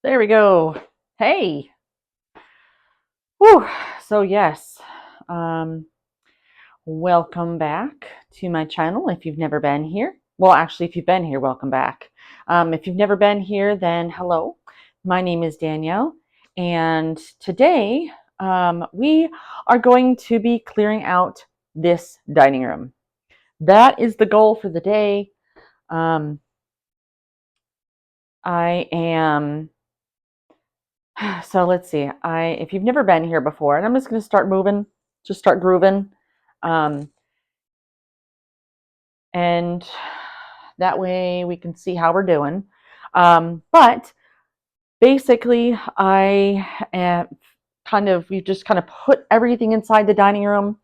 There we go. Hey. Whew. So yes, um, welcome back to my channel. If you've never been here, well, actually, if you've been here, welcome back. If you've never been here, then hello. My name is Danielle, and today we are going to be clearing out this dining room. That is the goal for the day. Um, I am So let's see. If you've never been here before, and I'm just going to start moving, just start grooving, um, and that way we can see how we're doing. But basically, I am we've just kind of put everything inside the dining room,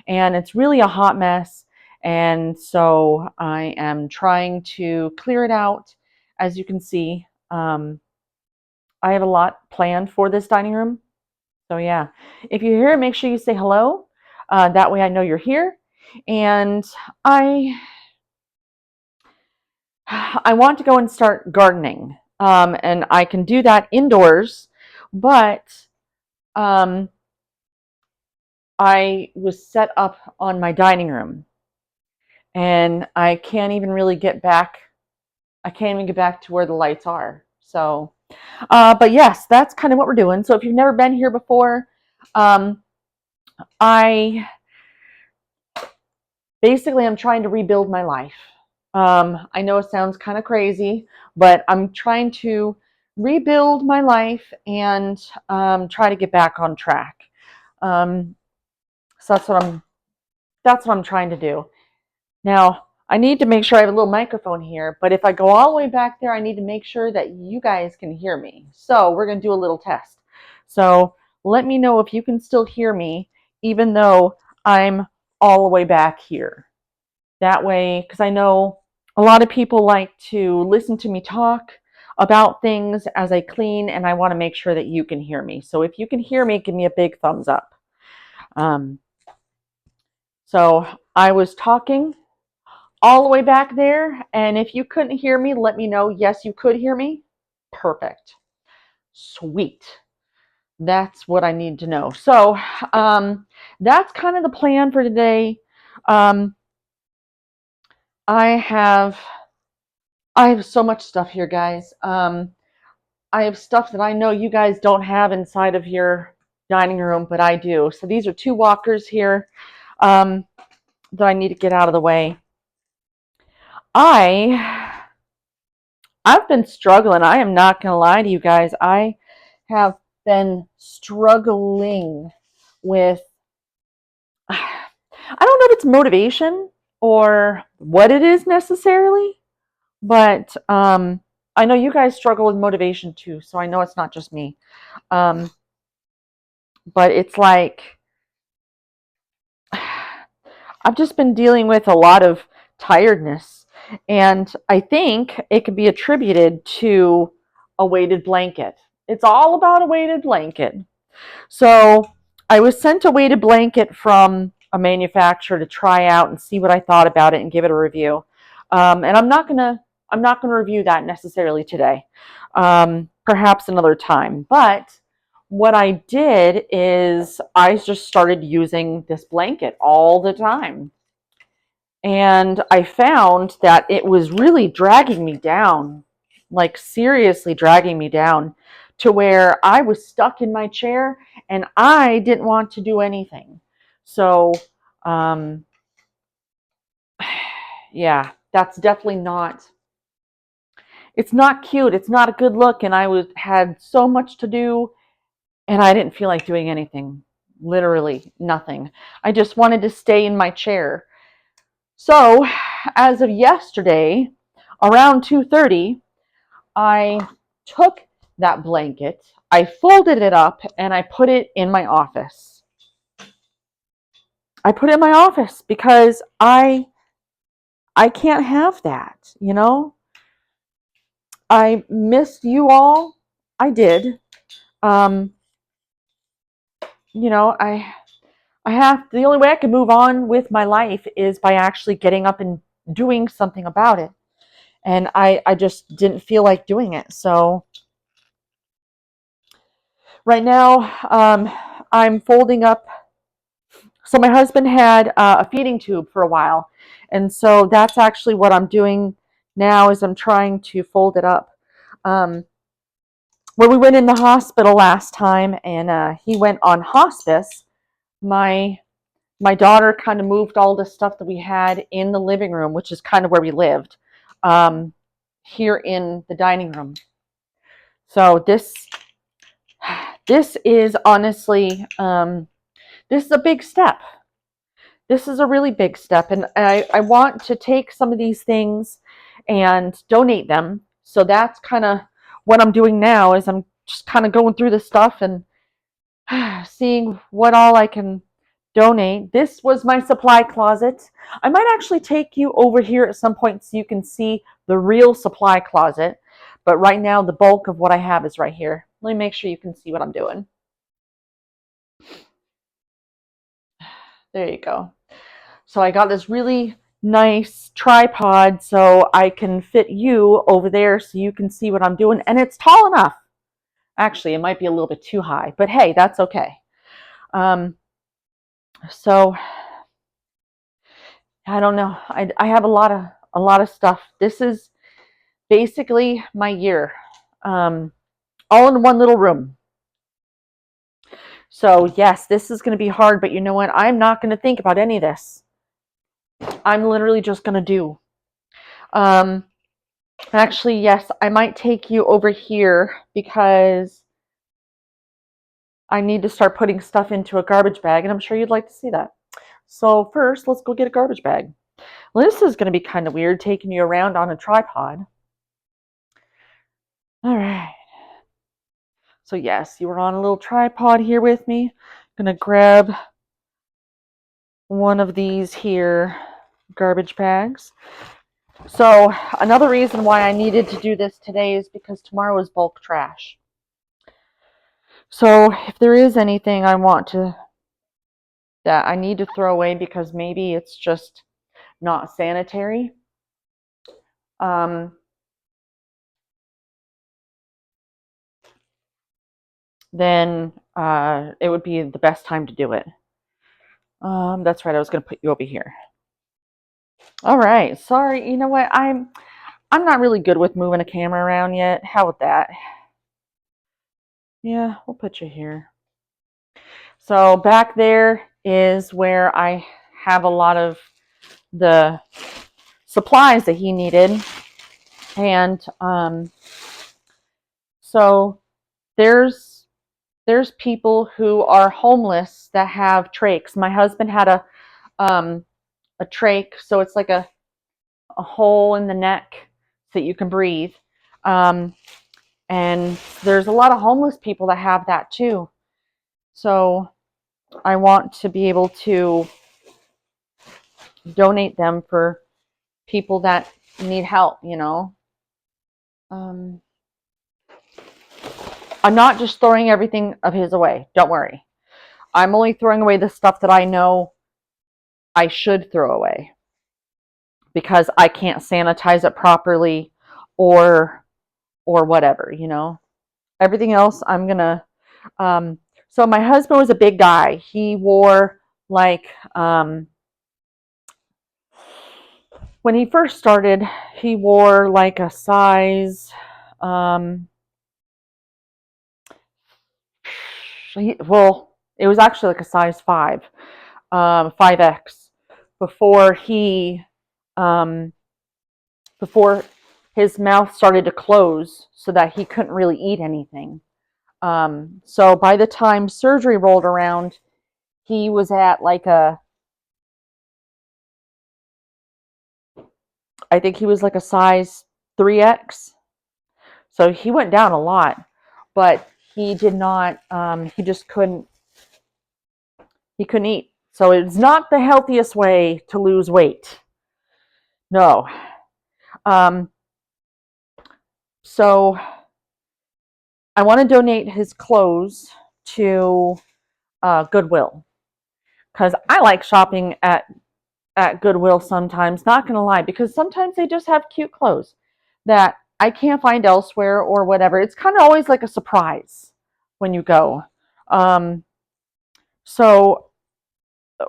and it's really a hot mess. And so I am trying to clear it out. As you can see, I have a lot planned for this dining room. So yeah, if you're here, make sure you say hello. That way I know you're here. And I I want to go and start gardening. And I can do that indoors, but um, I was set up on my dining room and I can't even really get back. I can't even get back to where the lights are. So, but yes, that's kind of what we're doing. So if you've never been here before, um, I basically I'm trying to rebuild my life. I know it sounds kind of crazy, but I'm trying to rebuild my life and try to get back on track. Um, so that's what I'm trying to do. Now, I need to make sure I have a little microphone here, but if I go all the way back there, I need to make sure that you guys can hear me. So we're going to do a little test. So let me know if you can still hear me, even though I'm all the way back here. That way, because I know a lot of people like to listen to me talk about things as I clean, and I want to make sure that you can hear me. So if you can hear me, give me a big thumbs up. Um, so I was talking all the way back there, and if you couldn't hear me, let me know. Yes, you could hear me. Perfect. Sweet. That's what I need to know. So that's kind of the plan for today. Um, I have I have so much stuff here, guys. I have stuff that I know you guys don't have inside of your dining room, but I do. So these are two walkers here um, that I need to get out of the way. I I've been struggling. I am not going to lie to you guys. I have been struggling with I don't know if it's motivation or what it is necessarily, but I know you guys struggle with motivation too, so I know it's not just me. Um, but it's like I've just been dealing with a lot of tiredness, and I think it could be attributed to a weighted blanket. It's all about a weighted blanket. So I was sent a weighted blanket from a manufacturer to try out and see what I thought about it and give it a review. And I'm not gonna review that necessarily today. Perhaps another time. But what I did is I just started using this blanket all the time. And I found that it was really dragging me down, like seriously dragging me down to where I was stuck in my chair and I didn't want to do anything. So, um, yeah, that's definitely it's not cute. It's not a good look. And had so much to do and I didn't feel like doing anything, literally nothing. I just wanted to stay in my chair. So, as of yesterday, around 2:30, I took that blanket, I folded it up, and I put it in my office. I put it in my office because I can't have that, you know? I missed you all. I did. Um, you know, I have the only way I can move on with my life is by actually getting up and doing something about it. And I just didn't feel like doing it. So Right now, I'm folding up. So my husband had a feeding tube for a while, and so that's actually what I'm doing now is I'm trying to fold it up. Um, when we went in the hospital last time, and he went on hospice, my my daughter kind of moved all the stuff that we had in the living room, which is kind of where we lived, um, here in the dining room. So this is honestly this is a big step. This is a really big step, and I want to take some of these things and donate them. So that's kind of what I'm doing now is I'm just kind of going through the stuff and seeing what all I can donate. This was my supply closet. I might actually take you over here at some point so you can see the real supply closet. But right now, the bulk of what I have is right here. Let me make sure you can see what I'm doing. There you go. So I got this really nice tripod so I can fit you over there so you can see what I'm doing. And it's tall enough. Actually, it might be a little bit too high, but hey, that's okay. So I don't know. I have a lot of stuff. This is basically my year, all in one little room. So yes, this is going to be hard, but you know what? I'm not going to think about any of this. I'm literally just going to do. Actually, yes, I might take you over here because I need to start putting stuff into a garbage bag, and I'm sure you'd like to see that. So first, let's go get a garbage bag. Well, this is going to be kind of weird taking you around on a tripod. All right. So yes, you were on a little tripod here with me. I'm going to grab one of these here garbage bags. So another reason why I needed to do this today is because tomorrow is bulk trash. So if there is anything that I need to throw away because maybe it's just not sanitary, then it would be the best time to do it. That's right. I was going to put you over here. All right. Sorry. You know what? I'm not really good with moving a camera around yet. How about that? Yeah, we'll put you here. So back there is where I have a lot of the supplies that he needed. And so there's people who are homeless that have trachs. My husband had a trach, so it's like a hole in the neck so that you can breathe. And there's a lot of homeless people that have that too. So I want to be able to donate them for people that need help, you know. I'm not just throwing everything of his away. Don't worry. I'm only throwing away the stuff that I know I should throw away because I can't sanitize it properly or whatever, you know. Everything else I'm gonna so my husband was a big guy. He wore like when he first started, he wore like a size well, it was actually like a size 5, 5X before before his mouth started to close so that he couldn't really eat anything. So by the time surgery rolled around, he was at like I think he was like a size 3X. So he went down a lot, but he did not, he couldn't eat. So it's not the healthiest way to lose weight. No. So I want to donate his clothes to Goodwill because I like shopping at Goodwill sometimes, not going to lie, because sometimes they just have cute clothes that I can't find elsewhere or whatever. It's kind of always like a surprise. when you go. So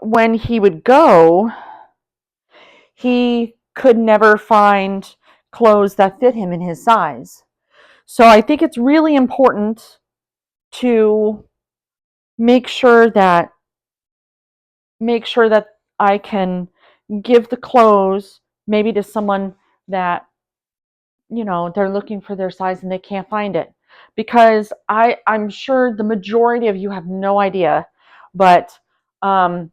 when he would go, he could never find clothes that fit him in his size. So I think it's really important to make sure that I can give the clothes maybe to someone that, they're looking for their size and they can't find it. Because I'm sure the majority of you have no idea, but um,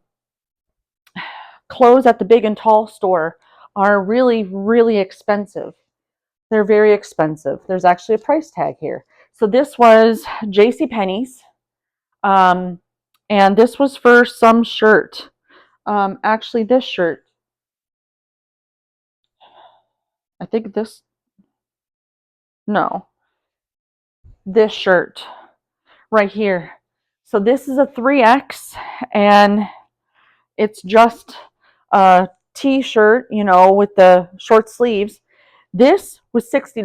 clothes at the big and tall store are really, really expensive. They're very expensive. There's actually a price tag here. So this was J.C. Penney's, and this was for some shirt. Actually, this shirt, I think no, this shirt right here. So this is a 3X, and it's just a t-shirt, with the short sleeves. This was $60.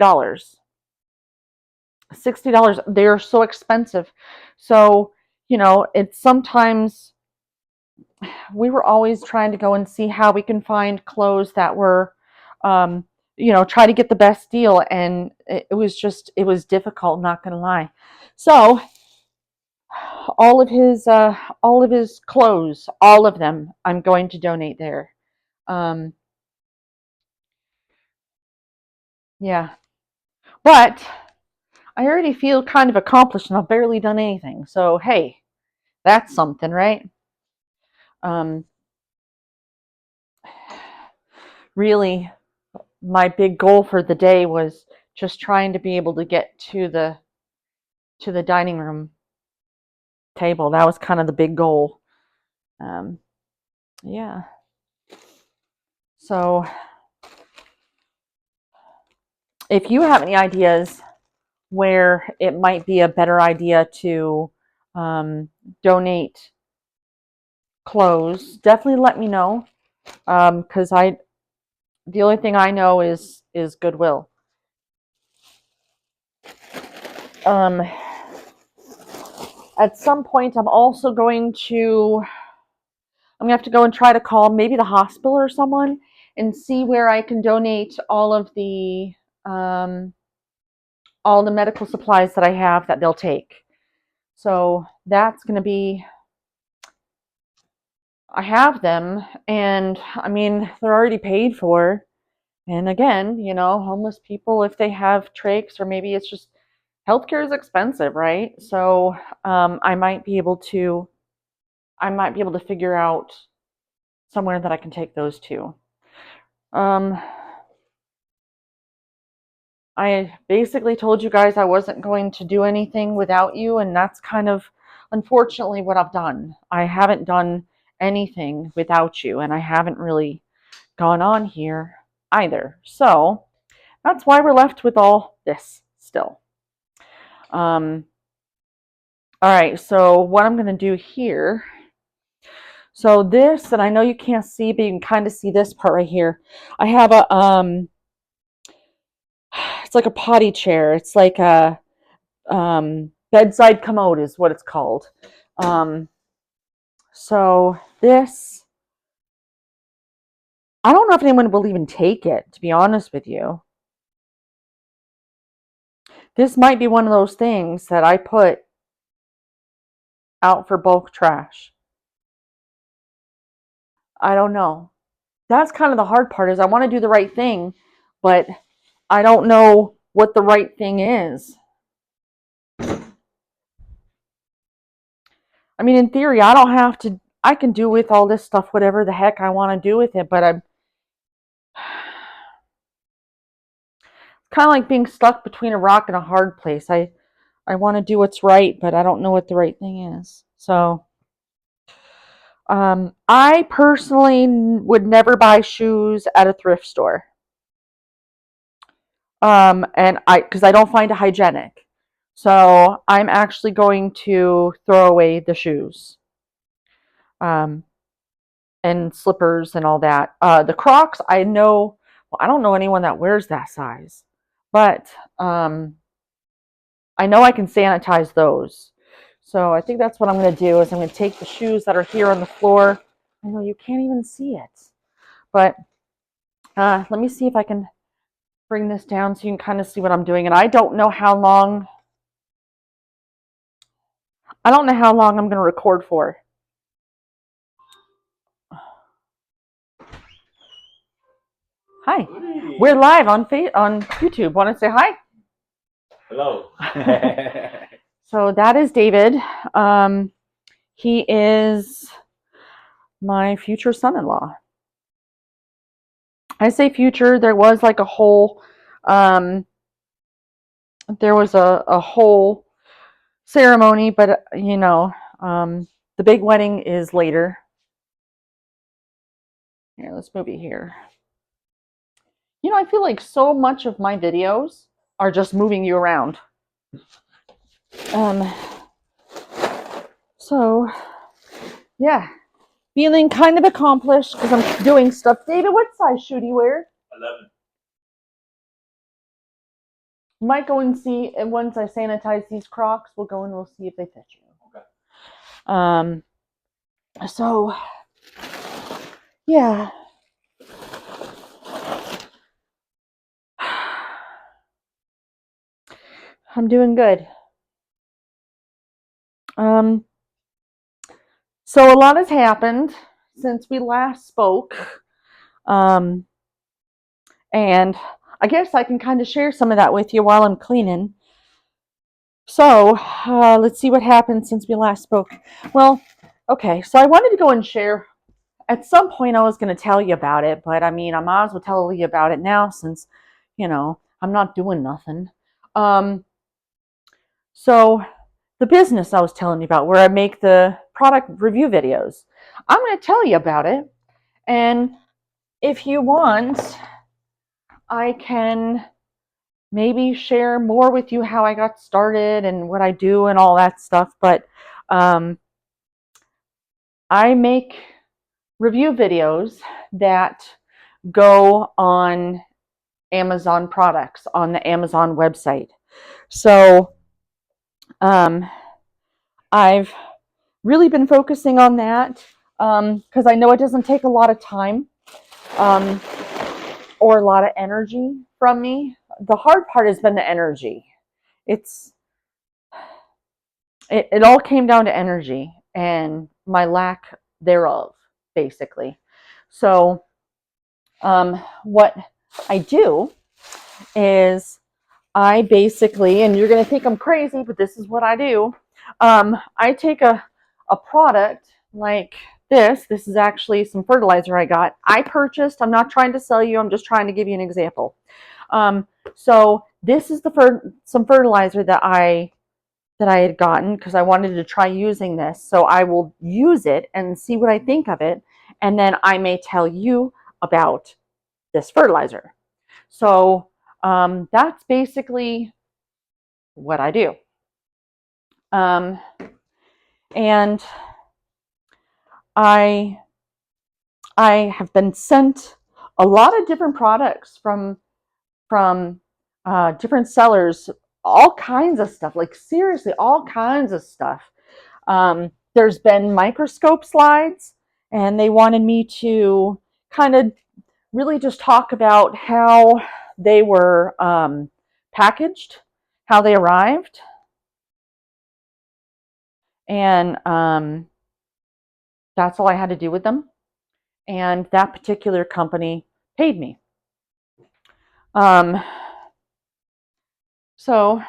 $60. They are so expensive. So, it's sometimes we were always trying to go and see how we can find clothes that were, try to get the best deal. And it was difficult, not going to lie. So all of his clothes, all of them, I'm going to donate there. Um, yeah, but I already feel kind of accomplished and I've barely done anything. So, hey, that's something, right? Um, really, my big goal for the day was just trying to be able to get to the dining room table. That was kind of the big goal. Um, yeah. So, if you have any ideas where it might be a better idea to donate clothes, definitely let me know. Because the only thing I know is Goodwill. Um, at some point, I'm gonna have to go and try to call maybe the hospital or someone and see where I can donate um, all the medical supplies that I have that they'll take. So that's gonna be. I have them, and I mean they're already paid for. And again, homeless people, if they have trachs, or maybe it's just healthcare is expensive, right? So I might be able to figure out somewhere that I can take those to. Um, I basically told you guys I wasn't going to do anything without you, and that's kind of unfortunately what I've done. I haven't done anything without you, and I haven't really gone on here either. So that's why we're left with all this still. All right, so what I'm going to do here. So this, and I know you can't see, but you can kind of see this part right here. I have it's like a potty chair. It's like a bedside commode is what it's called. So this, I don't know if anyone will even take it, to be honest with you. This might be one of those things that I put out for bulk trash. I don't know. That's kind of the hard part is I want to do the right thing, but I don't know what the right thing is. I mean, in theory, I can do with all this stuff whatever the heck I want to do with it, but I'm kind of like being stuck between a rock and a hard place. I want to do what's right, but I don't know what the right thing is. So, I personally would never buy shoes at a thrift store. And because I don't find it hygienic. So I'm actually going to throw away the shoes. Um, and slippers and all that. The Crocs, I know, well, I don't know anyone that wears that size, but I know I can sanitize those. So I think that's what I'm going to do is I'm going to take the shoes that are here on the floor. I know you can't even see it, but let me see if I can bring this down so you can kind of see what I'm doing. And I don't know how long I'm going to record for. Hi. Hey. We're live on YouTube. Want to say hi? Hello. So that is David. He is my future son-in-law. I say future. There was like a whole there was a whole ceremony, but the big wedding is later. Here, let's move it here. I feel like so much of my videos are just moving you around. So yeah, feeling kind of accomplished because I'm doing stuff. David, what size shoe do you wear? 11. Might go and see, and once I sanitize these Crocs, we'll go and we'll see if they fit you. Okay. So yeah. I'm doing good. So a lot has happened since we last spoke. And I guess I can kind of share some of that with you while I'm cleaning. So let's see what happened since we last spoke. Well, okay, so I wanted to go and share. At some point, I was going to tell you about it, but I mean, I might as well tell you about it now since, I'm not doing nothing. So the business I was telling you about, where I make the product review videos, I'm going to tell you about it. And if you want, I can maybe share more with you how I got started and what I do and all that stuff. But I make review videos that go on Amazon products on the Amazon website. So I've really been focusing on that because I know it doesn't take a lot of time or a lot of energy from me. The hard part has been the energy. It all came down to energy and my lack thereof, basically. So what I do is I basically, and you're going to think I'm crazy, but this is what I do. I take a product like this. This is actually some fertilizer I got. I purchased. I'm not trying to sell you. I'm just trying to give you an example. So this is some fertilizer that I had gotten because I wanted to try using this. So I will use it and see what I think of it. And then I may tell you about this fertilizer. So that's basically what I do. And I have been sent a lot of different products from different sellers, all kinds of stuff, like seriously, all kinds of stuff. There's been microscope slides, and they wanted me to kind of really just talk about how they were packaged, how they arrived, and that's all I had to do with them. And that particular company paid me. So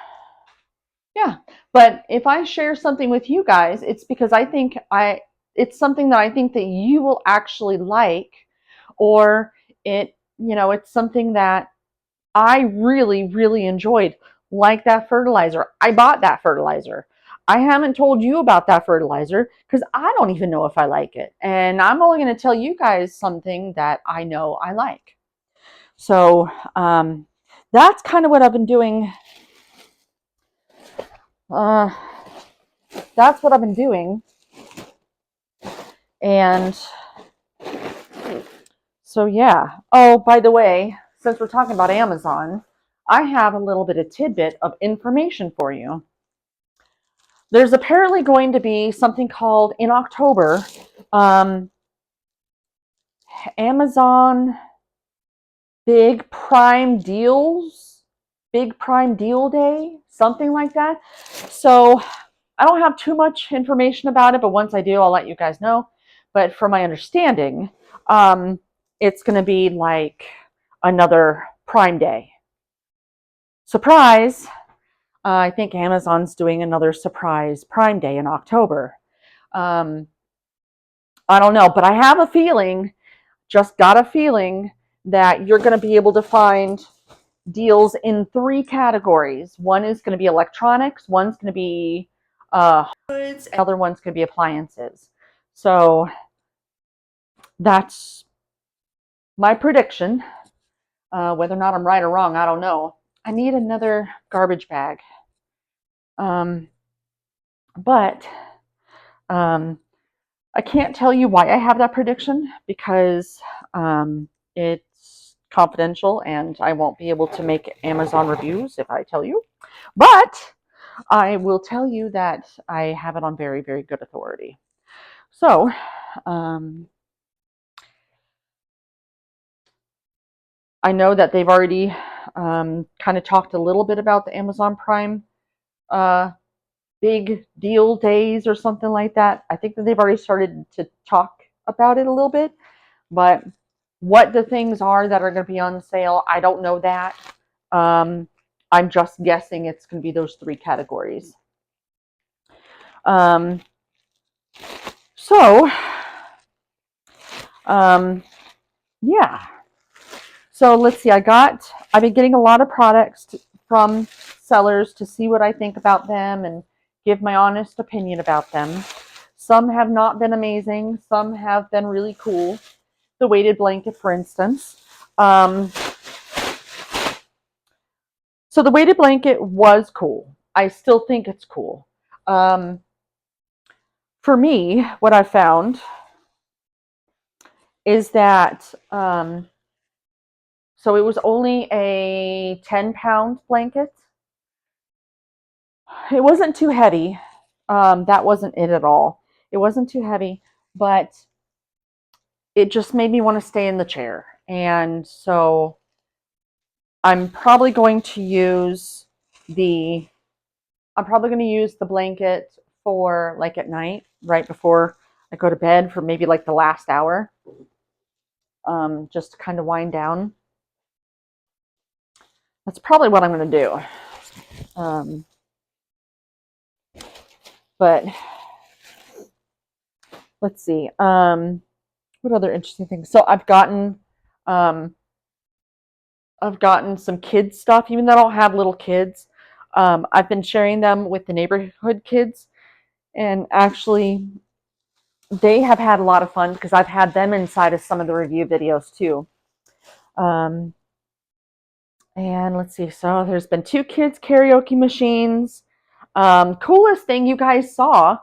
yeah, but if I share something with you guys, it's because it's something that I think that you will actually like, or it's something that I really, really enjoyed, like that fertilizer. I bought that fertilizer. I haven't told you about that fertilizer because I don't even know if I like it. And I'm only going to tell you guys something that I know I like. So that's kind of what I've been doing. That's what I've been doing. And so, yeah. Oh, by the way, since we're talking about Amazon, I have a little bit of tidbit of information for you. there's apparently going to be something called in October, Amazon Big Prime Deals, Big Prime Deal Day, something like that. So I don't have too much information about it, but once I do, I'll let you guys know. But from my understanding, it's going to be like another Prime Day. Surprise! I think Amazon's doing another surprise Prime Day in October. I don't know, but I have a feeling, just got a feeling, that you're going to be able to find deals in 3 categories. One is going to be electronics, one's going to be goods, and the other one's going to be appliances. So that's my prediction. Whether or not I'm right or wrong, I don't know. I need another garbage bag. But I can't tell you why I have that prediction because it's confidential and I won't be able to make Amazon reviews if I tell you. But I will tell you that I have it on very, very good authority. So, I know that they've already kind of talked a little bit about the Amazon Prime big deal days or something like that. I think that they've already started to talk about it a little bit, but what the things are that are going to be on sale, I don't know that. I'm just guessing it's going to be those 3 categories. Yeah. So let's see. I've been getting a lot of products from sellers to see what I think about them and give my honest opinion about them. Some have not been amazing. Some have been really cool. The weighted blanket, for instance. So the weighted blanket was cool. I still think it's cool. For me, what I found is that, so it was only a 10-pound blanket. It wasn't too heavy. That wasn't it at all. It wasn't too heavy, but it just made me want to stay in the chair. And so I'm probably going to use the blanket for like at night, right before I go to bed for maybe like the last hour, just to kind of wind down. That's probably what I'm going to do. But let's see. What other interesting things? So I've gotten some kids stuff, even though I don't have little kids. I've been sharing them with the neighborhood kids, and actually they have had a lot of fun because I've had them inside of some of the review videos too. And let's see, so there's been 2 kids karaoke machines. Coolest thing you guys saw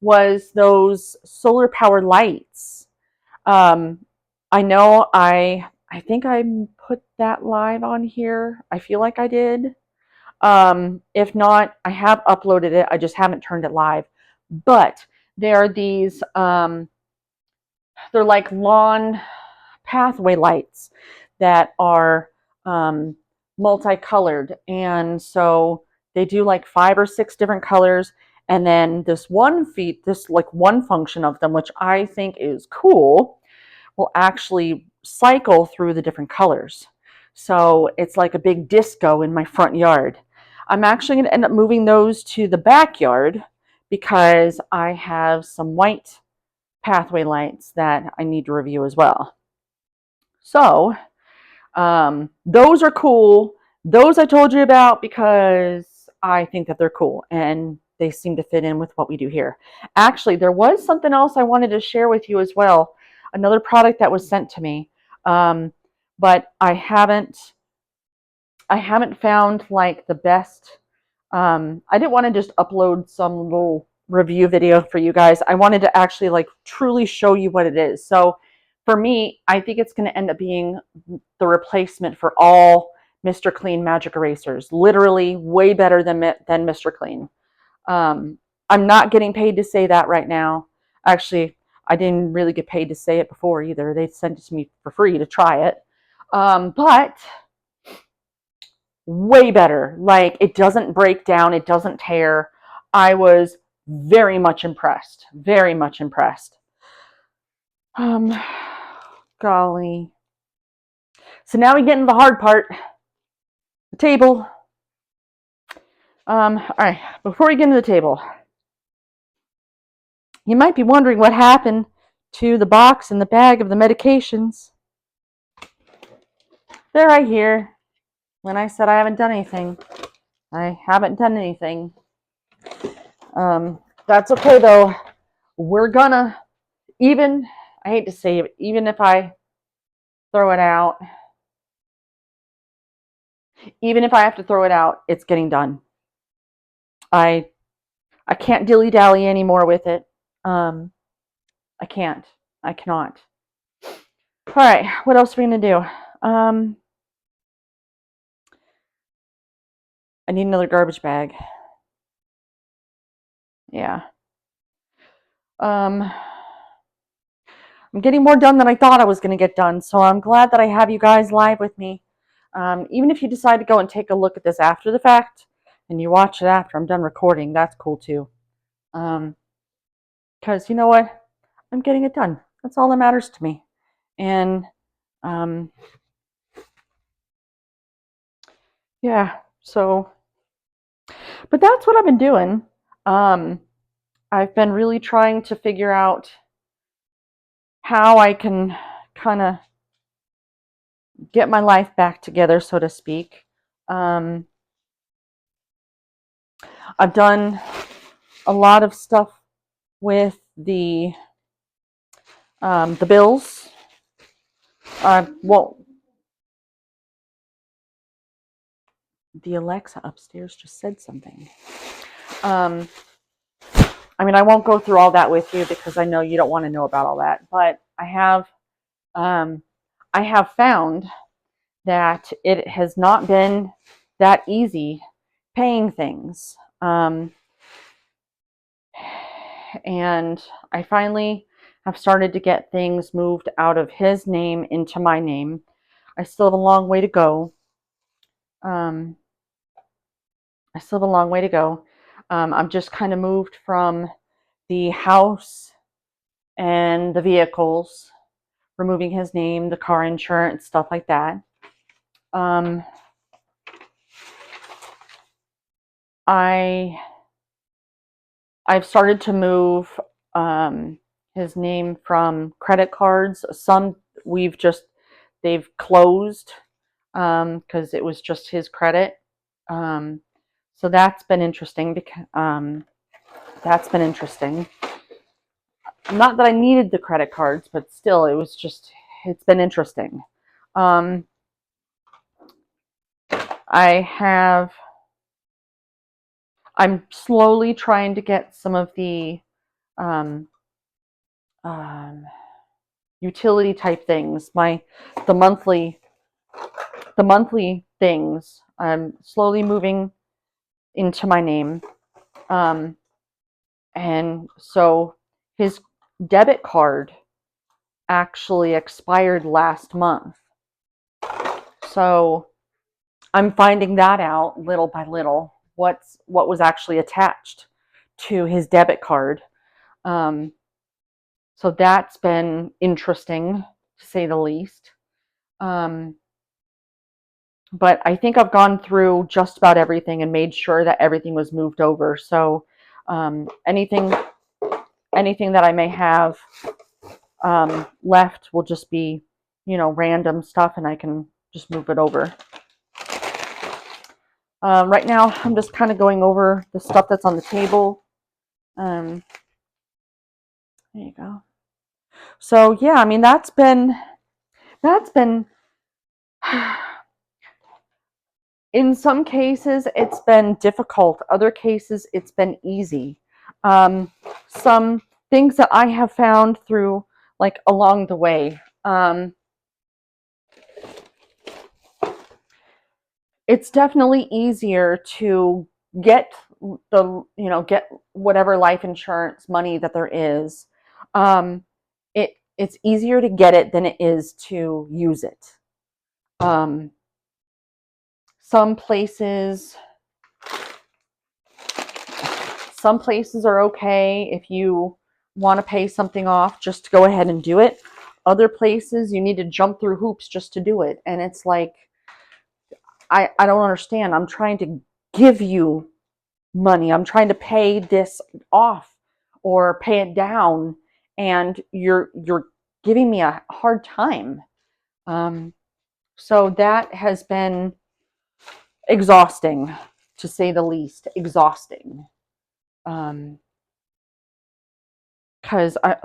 was those solar powered lights. I know I think I put that live on here. I feel like I did. If not, I have uploaded it. I just haven't turned it live. But there are these, they're like lawn pathway lights that are multicolored. And so they do like 5 or 6 different colors. And then this one function of them, which I think is cool, will actually cycle through the different colors. So it's like a big disco in my front yard. I'm actually going to end up moving those to the backyard because I have some white pathway lights that I need to review as well. So those are cool. Those I told you about because I think that they're cool and they seem to fit in with what we do here. Actually, there was something else I wanted to share with you as well. Another product that was sent to me, but I haven't found like the best. I didn't want to just upload some little review video for you guys. I wanted to actually like truly show you what it is. So for me, I think it's going to end up being the replacement for all Mr. Clean magic erasers. Literally way better than Mr. Clean. I'm not getting paid to say that right now. Actually, I didn't really get paid to say it before either. They sent it to me for free to try it. But way better. Like, it doesn't break down, it doesn't tear. I was very much impressed. Very much impressed. Golly. So now we get into the hard part. The table. All right, before we get into the table, you might be wondering what happened to the box and the bag of the medications. They're right here. When I said I haven't done anything, I haven't done anything. That's okay though. We're gonna, even, I hate to say it, even if I throw it out, even if I have to throw it out, it's getting done. I can't dilly-dally anymore with it. I can't. I cannot. All right, what else are we going to do? I need another garbage bag. Yeah. I'm getting more done than I thought I was going to get done, so I'm glad that I have you guys live with me. Even if you decide to go and take a look at this after the fact, and you watch it after I'm done recording, that's cool too. Because you know what? I'm getting it done. That's all that matters to me. And yeah, so, but that's what I've been doing. I've been really trying to figure out how I can kind of get my life back together, so to speak. I've done a lot of stuff with the bills. Well, the Alexa upstairs just said something. I mean, I won't go through all that with you because I know you don't want to know about all that. But I have found that it has not been that easy paying things. And I finally have started to get things moved out of his name into my name. I still have a long way to go. I'm just kind of moved from the house and the vehicles, removing his name, the car insurance, stuff like that. I've started to move his name from credit cards. Some they've closed because it was just his credit. So that's been interesting because Not that I needed the credit cards, but still, it's been interesting. I'm slowly trying to get some of the utility type things, the monthly things. I'm slowly moving into my name, and so his debit card actually expired last month. So I'm finding that out little by little, what was actually attached to his debit card. So that's been interesting, to say the least. But I think I've gone through just about everything and made sure that everything was moved over. So anything that I may have left will just be, random stuff, and I can just move it over. Right now, I'm just kind of going over the stuff that's on the table. There you go. So yeah, I mean, that's been in some cases it's been difficult. Other cases it's been easy. Some things that I have found through, like, along the way. It's definitely easier to get get whatever life insurance money that there is. It's easier to get it than it is to use it. Some places are okay if you want to pay something off, just to go ahead and do it. Other places you need to jump through hoops just to do it. And it's like, I don't understand. I'm trying to give you money. I'm trying to pay this off or pay it down, and you're giving me a hard time. So that has been exhausting, to say the least. Exhausting. Because I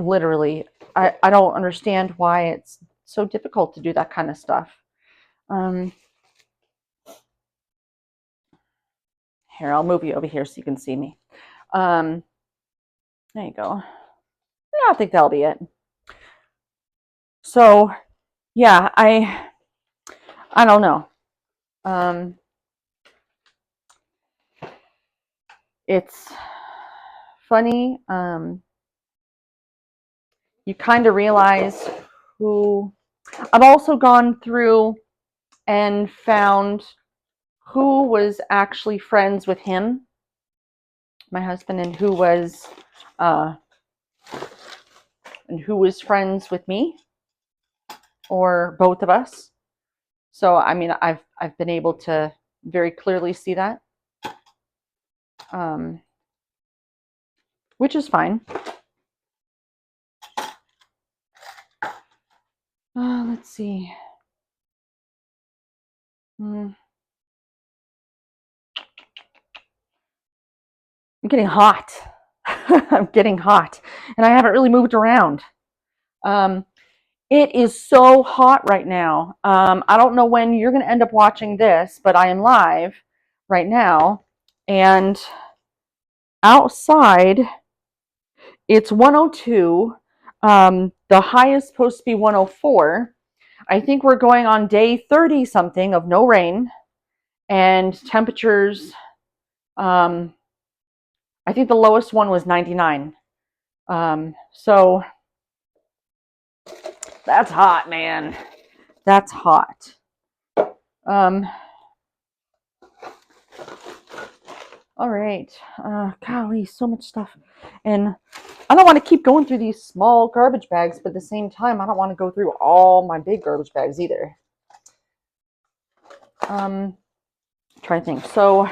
don't understand why it's so difficult to do that kind of stuff. Here, I'll move you over here so you can see me. There you go. Yeah, I think that'll be it. So, yeah, I don't know. It's funny. You kind of realize who. I've also gone through and found who was actually friends with him, my husband, and who was friends with me, or both of us. So I mean, I've been able to very clearly see that, which is fine. Let's see. I'm getting hot. I'm getting hot, and I haven't really moved around. It is so hot right now. I don't know when you're going to end up watching this, but I am live right now, and outside it's 102. The high is supposed to be 104. I think we're going on day 30 something of no rain, and temperatures, I think the lowest one was 99. So that's hot, man. That's hot. All right. Golly, so much stuff. And I don't want to keep going through these small garbage bags, but at the same time, I don't want to go through all my big garbage bags either. Try to think. So,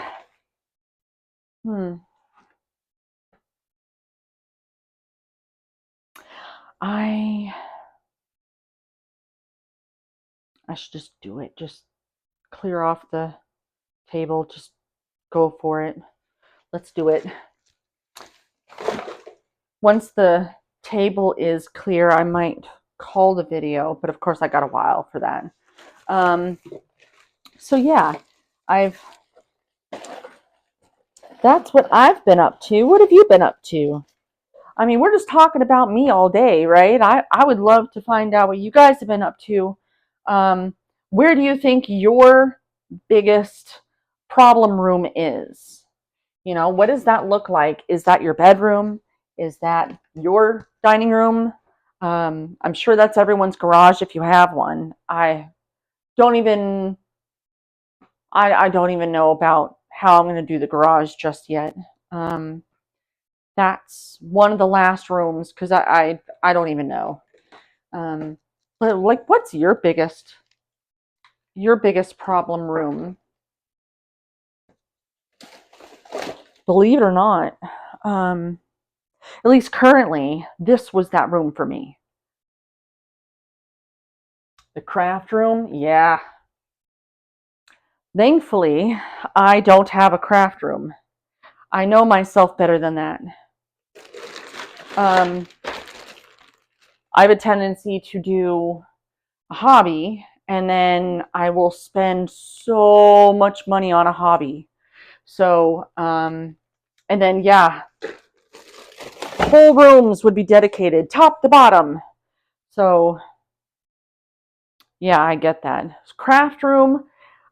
I should just do it. Just clear off the table. Just go for it. Let's do it. Once the table is clear, I might call the video, but of course I got a while for that. So yeah, that's what I've been up to. What have you been up to? I mean, we're just talking about me all day, right? I would love to find out what you guys have been up to. Where do you think your biggest problem room is? What does that look like? Is that your bedroom? Is that your dining room? I'm sure that's everyone's garage if you have one. I don't even know about how I'm going to do the garage just yet. That's one of the last rooms, because I don't even know. But like, what's your biggest problem room? Believe it or not, at least currently, this was that room for me. The craft room, yeah. Thankfully, I don't have a craft room. I know myself better than that. I have a tendency to do a hobby, and then I will spend so much money on a hobby. So, and then, yeah, whole rooms would be dedicated, top to bottom. So, yeah, I get that. Craft room,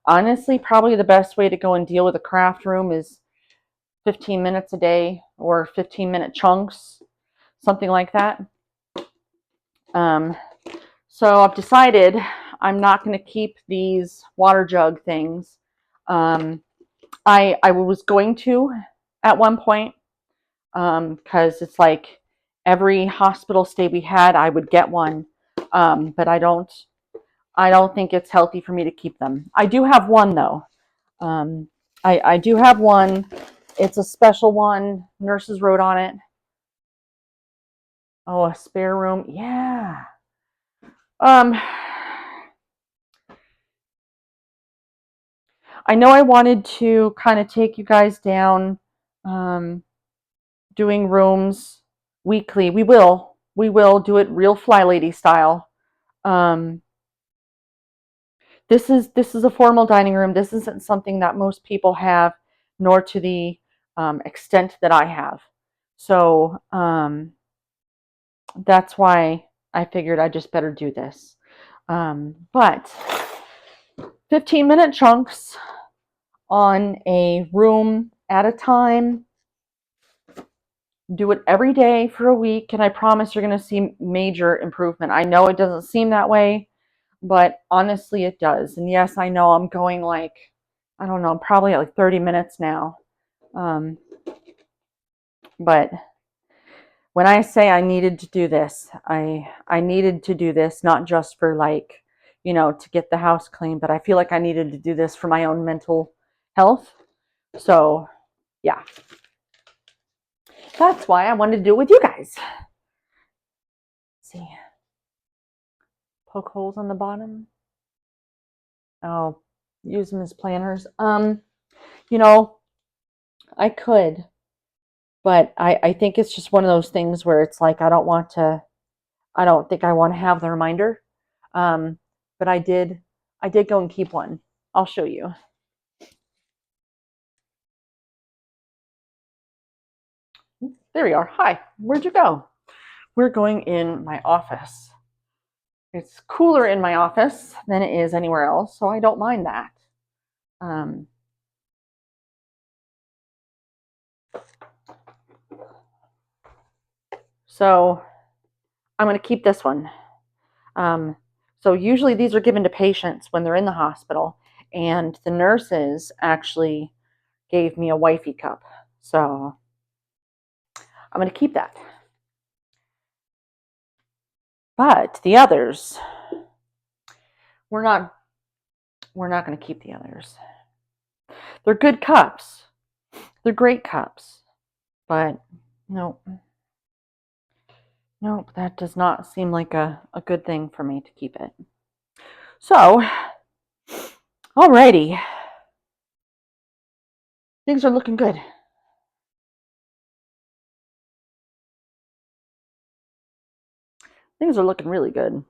honestly, probably the best way to go and deal with a craft room is 15 minutes a day or 15-minute chunks, something like that. So I've decided I'm not going to keep these water jug things. I was going to at one point, because it's like every hospital stay we had, I would get one. But I don't think it's healthy for me to keep them. I do have one though. I do have one. It's a special one. Nurses wrote on it. Oh, a spare room. Yeah. I know I wanted to kind of take you guys down, doing rooms weekly. We will do it real Fly Lady style. This is a formal dining room. This isn't something that most people have, nor to the extent that I have. So that's why I figured I just better do this. But 15-minute chunks on a room at a time. Do it every day for a week, and I promise you're going to see major improvement. I know it doesn't seem that way, but honestly it does. And yes, I know I'm going like, I don't know, I'm probably at like 30 minutes now. But when I say I needed to do this, I needed to do this not just for like, to get the house clean, but I feel like I needed to do this for my own mental health. So yeah, that's why I wanted to do it with you guys. Let's see, poke holes on the bottom. Oh, use them as planners. I could, but I think it's just one of those things where it's like I don't think I want to have the reminder. But I did go and keep one. I'll show you. There we are. Hi, where'd you go? We're going in my office. It's cooler in my office than it is anywhere else, so I don't mind that. So I'm going to keep this one. So usually these are given to patients when they're in the hospital, and the nurses actually gave me a wifey cup. So I'm going to keep that. But the others, we're not going to keep the others. They're good cups. They're great cups. But nope, that does not seem like a good thing for me to keep it. So, alrighty. Things are looking good. Things are looking really good.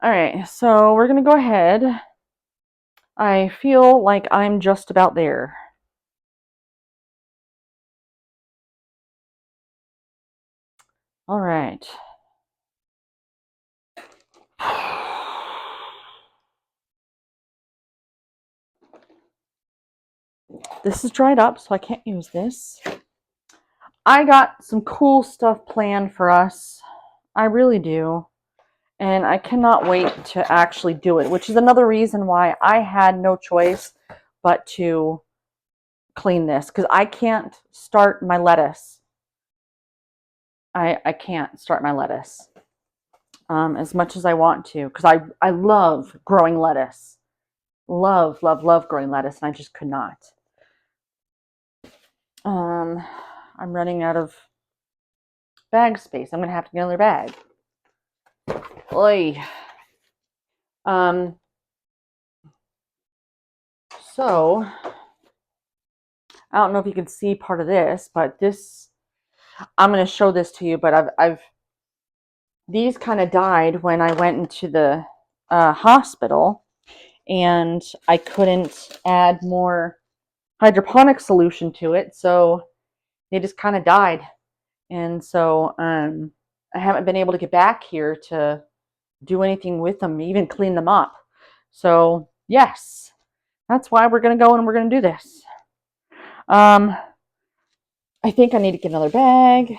All right, so we're going to go ahead. I feel like I'm just about there. All right. This is dried up, so I can't use this. I got some cool stuff planned for us. I really do. And I cannot wait to actually do it, which is another reason why I had no choice but to clean this, because I can't start my lettuce. I can't start my lettuce as much as I want to, because I love growing lettuce. Love growing lettuce, and I just could not. I'm running out of bag space. I'm going to have to get another bag. Oy. So, I don't know if you can see part of this, but this, I'm going to show this to you, but these kind of died when I went into the hospital, and I couldn't add more hydroponic solution to it, so they just kind of died. And so I haven't been able to get back here to do anything with them, even clean them up. So yes, that's why we're going to go and we're going to do this. I think I need to get another bag,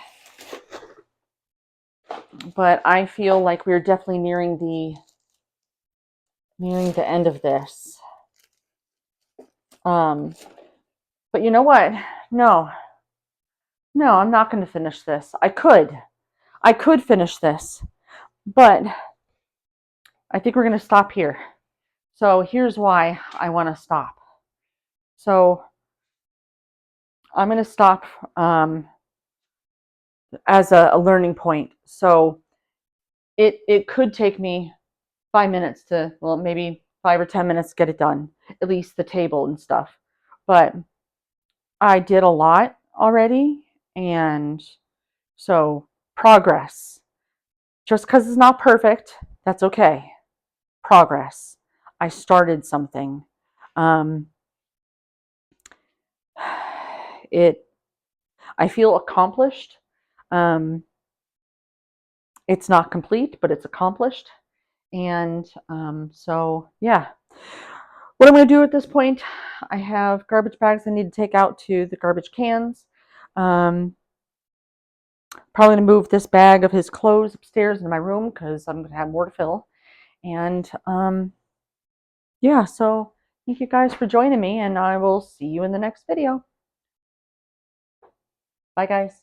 but I feel like we're definitely nearing the end of this. But you know what? No, I'm not going to finish this. I could finish this, but I think we're going to stop here. So here's why I want to stop. So I'm going to stop as a learning point. So it could take me 5 minutes to, well, maybe 5 or 10 minutes to get it done, at least the table and stuff. But I did a lot already, and so progress. Just because it's not perfect, that's okay. Progress. I started something. Um, I feel accomplished. Um, it's not complete, but it's accomplished. And so, yeah. What I'm going to do at this point, I have garbage bags I need to take out to the garbage cans. Probably going to move this bag of his clothes upstairs in my room because I'm going to have more to fill. And yeah, so thank you guys for joining me, and I will see you in the next video. Bye, guys.